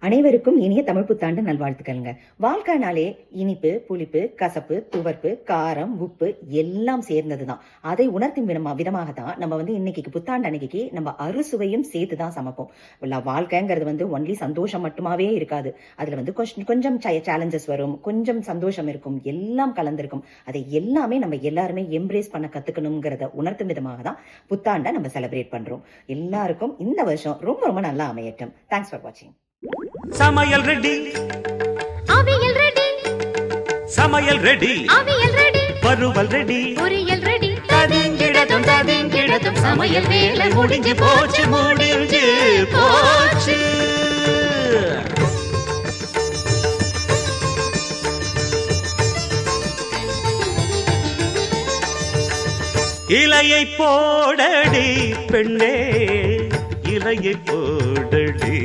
அனைவருக்கும் இனிய தமிழ் புத்தாண்டு நல்வாழ்த்துக்கள்ங்க. வாழ்க்கைனாலே இனிப்பு, புளிப்பு, கசப்பு, துவர்ப்பு, காரம், உப்பு எல்லாம் சேர்ந்தது தான். அதை உணர்த்தும் விதமாக தான் நம்ம இன்னைக்கு புத்தாண்டு அன்னைக்கு நம்ம அறுசுவையும் சேர்த்து தான் சமைப்போம். வாழ்க்கைங்கிறது ஒன்லி சந்தோஷம் மட்டுமாவே இருக்காது. அதுல கொஞ்சம் சேலஞ்சஸ் வரும், கொஞ்சம் சந்தோஷம் இருக்கும், எல்லாம் கலந்திருக்கும். அதை எல்லாமே நம்ம எல்லாருமே எம்ப்ரேஸ் பண்ண கத்துக்கணுங்கிறத உணர்த்தும் விதமாக தான் புத்தாண்டை நம்ம செலிப்ரேட் பண்றோம். எல்லாருக்கும் இந்த வருஷம் ரொம்ப ரொம்ப நல்லா அமையட்டும். தேங்க்ஸ் ஃபார் வாட்சிங். சமையல் ரெடி, அவியல் ரெடி, சமையல் ரெடி, அவியல் ரெடி, வறுவல் ரெடி, பொரியல் ரெடி, ததிங்கிடதும் சமையல் வேலை முடிஞ்சு போச்சு, முடிஞ்சு போச்சு. இலையை போடடி பெண்ணே, இலையை போடடி.